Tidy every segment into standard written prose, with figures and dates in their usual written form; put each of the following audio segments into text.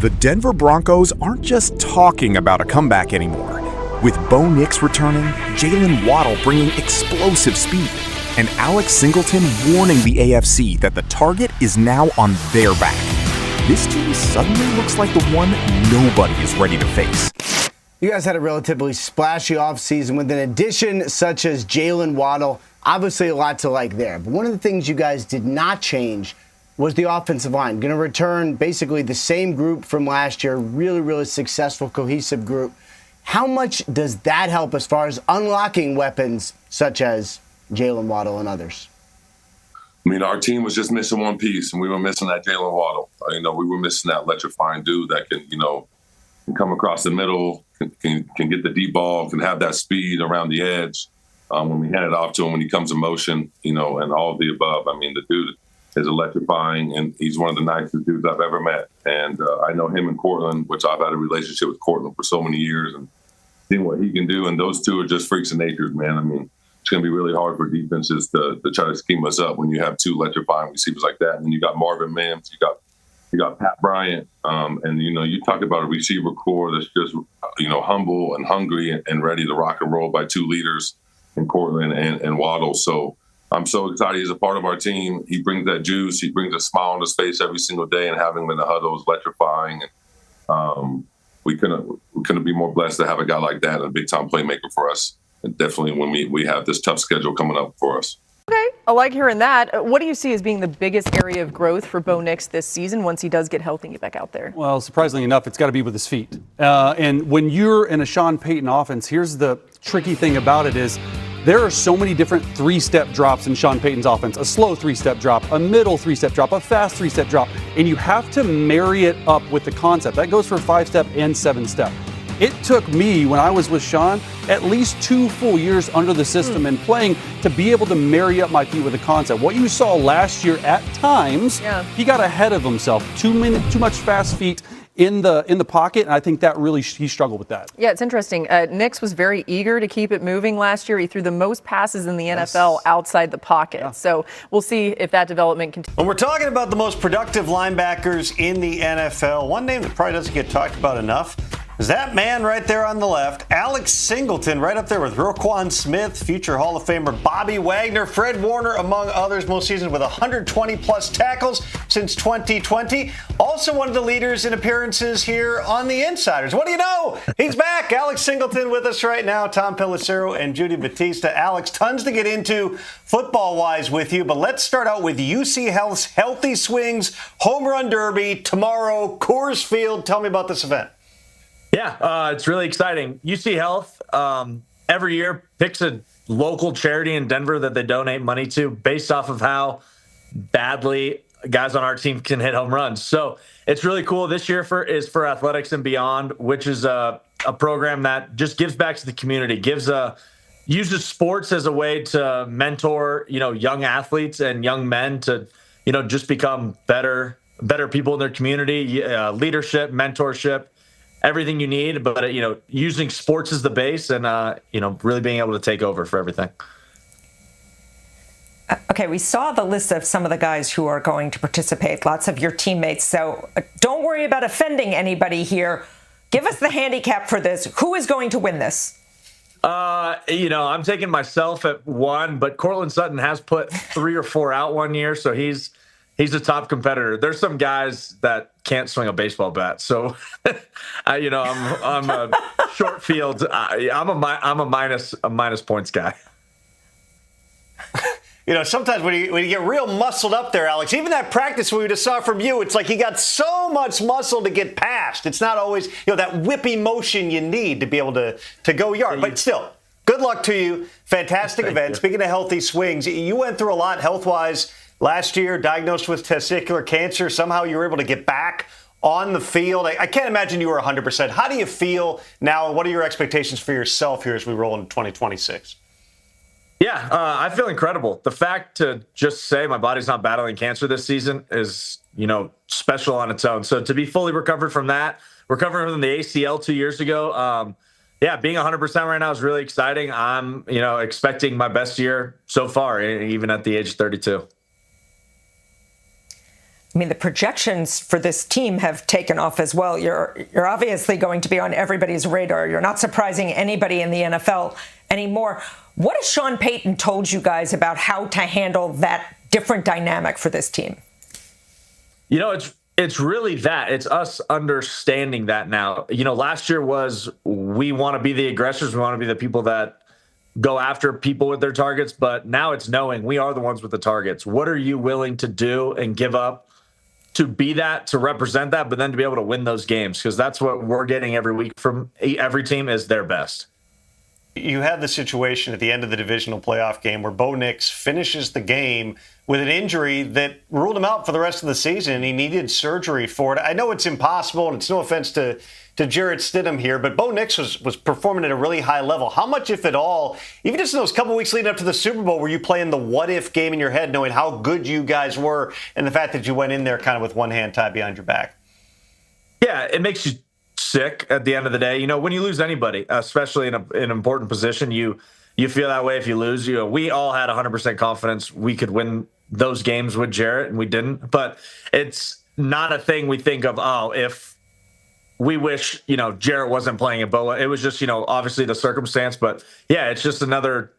The Denver Broncos aren't just talking about a comeback anymore. With Bo Nix returning, Jalen Waddle bringing explosive speed, and Alex Singleton warning the AFC that the target is now on their back. This team suddenly looks like the one nobody is ready to face. You guys had a relatively splashy offseason with an addition such as Jalen Waddle. Obviously a lot to like there. But one of the things you guys did not change was the offensive line. Going to return basically the same group from last year. Really, really successful, cohesive group. How much does that help as far as unlocking weapons such as Jalen Waddle and others? I mean, our team was just missing one piece, and we were missing that Jalen Waddle. We were missing that electrifying dude that can come across the middle, can get the deep ball, can have that speed around the edge. When we hand it off to him, when he comes in motion, and all of the above. I mean, the dude is electrifying, and he's one of the nicest dudes I've ever met. And I know him in Cortland, which I've had a relationship with Cortland for so many years, and seeing what he can do. And those two are just freaks of nature, man. I mean, it's going to be really hard for defenses to try to scheme us up when you have two electrifying receivers like that. And then you got Marvin Mims, you got Pat Bryant, and you talk about a receiver core that's just humble and hungry and ready to rock and roll by two leaders in Cortland and Waddle. So I'm so excited he's a part of our team. He brings that juice. He brings a smile on his face every single day, and having him in the huddle is electrifying. And we couldn't be more blessed to have a guy like that, a big time playmaker for us. And definitely when we have this tough schedule coming up for us. Okay, I like hearing that. What do you see as being the biggest area of growth for Bo Nix this season once he does get healthy and get back out there? Well, surprisingly enough, it's got to be with his feet. And when you're in a Sean Payton offense, here's the tricky thing about it is there are so many different three-step drops in Sean Payton's offense. A slow three-step drop, a middle three-step drop, a fast three-step drop. And you have to marry it up with the concept. That goes for 5-step and 7-step. It took me, when I was with Sean, at least 2 full years under the system and playing to be able to marry up my feet with the concept. What you saw last year at times, he got ahead of himself. Too much fast feet in the pocket, and I think that really he struggled with that. Yeah, it's interesting. Nix was very eager to keep it moving last year. He threw the most passes in the NFL outside the pocket. Yeah. So we'll see if that development continues. When we're talking about the most productive linebackers in the NFL, one name that probably doesn't get talked about enough is that man right there on the left, Alex Singleton, right up there with Roquan Smith, future Hall of Famer Bobby Wagner, Fred Warner, among others, most seasons with 120-plus tackles since 2020. Also one of the leaders in appearances here on the Insiders. What do you know? He's back. Alex Singleton with us right now, Tom Pelissero and Judy Batista. Alex, tons to get into football-wise with you, but let's start out with UC Health's Healthy Swings Home Run Derby tomorrow, Coors Field. Tell me about this event. Yeah, it's really exciting. UC Health every year picks a local charity in Denver that they donate money to based off of how badly guys on our team can hit home runs. So it's really cool. This year is for Athletics and Beyond, which is a program that just gives back to the community, uses sports as a way to mentor, young athletes and young men to, just become better people in their community, leadership, mentorship. Everything you need, but using sports as the base and really being able to take over for everything. Okay, we saw the list of some of the guys who are going to participate, lots of your teammates. So don't worry about offending anybody here. Give us the handicap for this. Who is going to win this? I'm taking myself at 1, but Cortland Sutton has put 3 or 4 out one year, so he's a top competitor. There's some guys that can't swing a baseball bat, so I'm a short field. I'm a minus points guy. Sometimes when you get real muscled up there, Alex, even that practice we just saw from you, it's like he got so much muscle to get past. It's not always that whippy motion you need to be able to go yard, but still. Good luck to you. Fantastic event. Speaking of healthy swings, you went through a lot health-wise. Last year, diagnosed with testicular cancer. Somehow you were able to get back on the field. I can't imagine you were 100%. How do you feel now, and what are your expectations for yourself here as we roll into 2026? Yeah, I feel incredible. The fact to just say my body's not battling cancer this season is, special on its own. So to be fully recovered from that, recovering from the ACL 2 years ago, being 100% right now is really exciting. I'm, expecting my best year so far, even at the age of 32. I mean, the projections for this team have taken off as well. You're obviously going to be on everybody's radar. You're not surprising anybody in the NFL anymore. What has Sean Payton told you guys about how to handle that different dynamic for this team? You know, it's really that. It's us understanding that now. You know, last year was we want to be the aggressors. We want to be the people that go after people with their targets. But now it's knowing we are the ones with the targets. What are you willing to do and give up to be that, to represent that, but then to be able to win those games? Because that's what we're getting every week from every team is their best. You had the situation at the end of the divisional playoff game where Bo Nix finishes the game with an injury that ruled him out for the rest of the season, and he needed surgery for it. I know it's impossible, and it's no offense to Jarrett Stidham here, but Bo Nix was performing at a really high level. How much, if at all, even just in those couple weeks leading up to the Super Bowl, were you playing the what-if game in your head, knowing how good you guys were and the fact that you went in there kind of with one hand tied behind your back? Yeah, it makes you sick at the end of the day. You know, when you lose anybody, especially in an important position, you feel that way if you lose. You know, we all had 100% confidence we could win those games with Jarrett, and we didn't. But it's not a thing we think of, oh, if we wish, you know, Jarrett wasn't playing at Bo. It was just, you know, obviously the circumstance. But, yeah, it's just another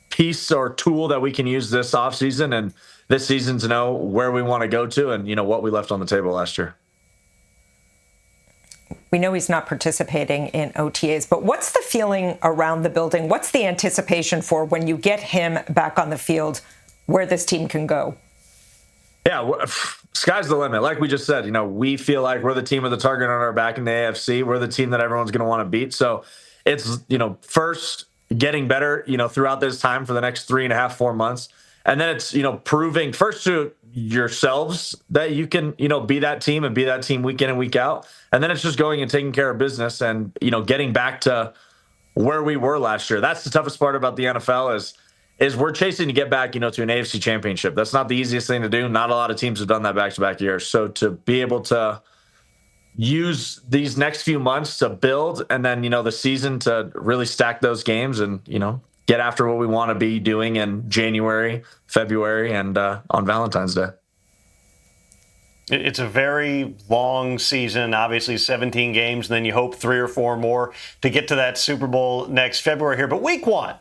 piece or tool that we can use this offseason and this season to know where we want to go to and, you know, what we left on the table last year. We know he's not participating in OTAs, but what's the feeling around the building? What's the anticipation for when you get him back on the field, where this team can go? Yeah, sky's the limit. Like we just said, you know, we feel like we're the team with the target on our back in the AFC. We're the team that everyone's going to want to beat. So it's, you know, first getting better, you know, throughout this time for the next 3.5, 4 months. And then it's, you know, proving first to yourselves that you can, you know, be that team and be that team week in and week out. And then it's just going and taking care of business and, you know, getting back to where we were last year. That's the toughest part about the NFL is we're chasing to get back, you know, to an AFC championship. That's not the easiest thing to do. Not a lot of teams have done that back-to-back years. So to be able to use these next few months to build and then, you know, the season to really stack those games and, you know, get after what we want to be doing in January, February, and on Valentine's Day. It's a very long season, obviously 17 games, and then you hope 3 or 4 more to get to that Super Bowl next February here. But week one,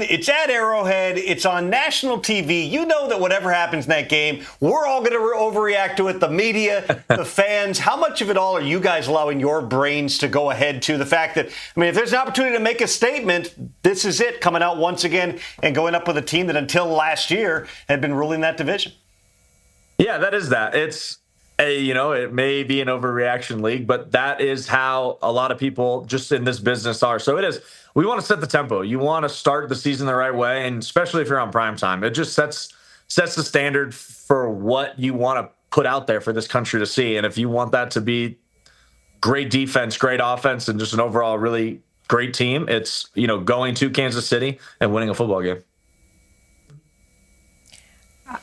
it's at Arrowhead. It's on national TV. You know that whatever happens in that game, we're all going to overreact to it, the media, the fans. How much of it all are you guys allowing your brains to go ahead to? The fact that, I mean, if there's an opportunity to make a statement, this is it, coming out once again and going up with a team that until last year had been ruling that division. Yeah, that is that. It's you know, it may be an overreaction league, but that is how a lot of people just in this business are. So it is. We want to set the tempo. You want to start the season the right way, and especially if you're on prime time, it just sets the standard for what you want to put out there for this country to see. And if you want that to be great defense, great offense, and just an overall really great team, it's, you know, going to Kansas City and winning a football game.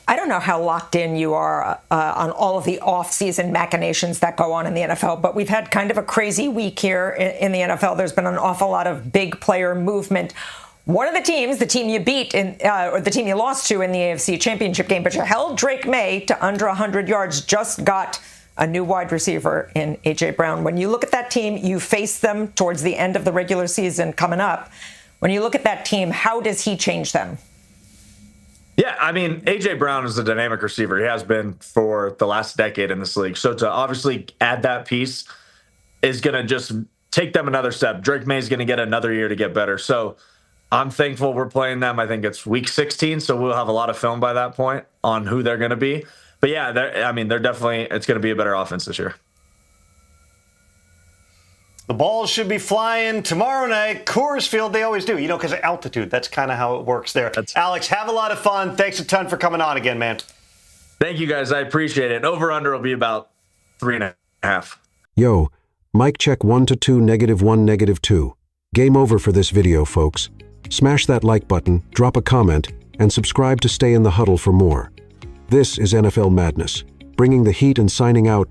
I don't know how locked in you are on all of the off-season machinations that go on in the NFL, but we've had kind of a crazy week here in the NFL. There's been an awful lot of big player movement. One of the teams, the team you beat or the team you lost to in the AFC Championship game, but you held Drake May to under 100 yards, just got a new wide receiver in A.J. Brown. When you look at that team, you face them towards the end of the regular season coming up. When you look at that team, how does he change them? Yeah, I mean, A.J. Brown is a dynamic receiver. He has been for the last decade in this league. So to obviously add that piece is going to just take them another step. Drake May is going to get another year to get better. So I'm thankful we're playing them. I think it's week 16, so we'll have a lot of film by that point on who they're going to be. But yeah, they're definitely, it's going to be a better offense this year. The balls should be flying tomorrow night. Coors Field, they always do, you know, because of altitude. That's kind of how it works there. Alex, have a lot of fun. Thanks a ton for coming on again, man. Thank you, guys. I appreciate it. Over-under will be about 3.5. Yo, mic check 1 to 2, -1, -2. Game over for this video, folks. Smash that like button, drop a comment, and subscribe to stay in the huddle for more. This is NFL Madness, bringing the heat and signing out.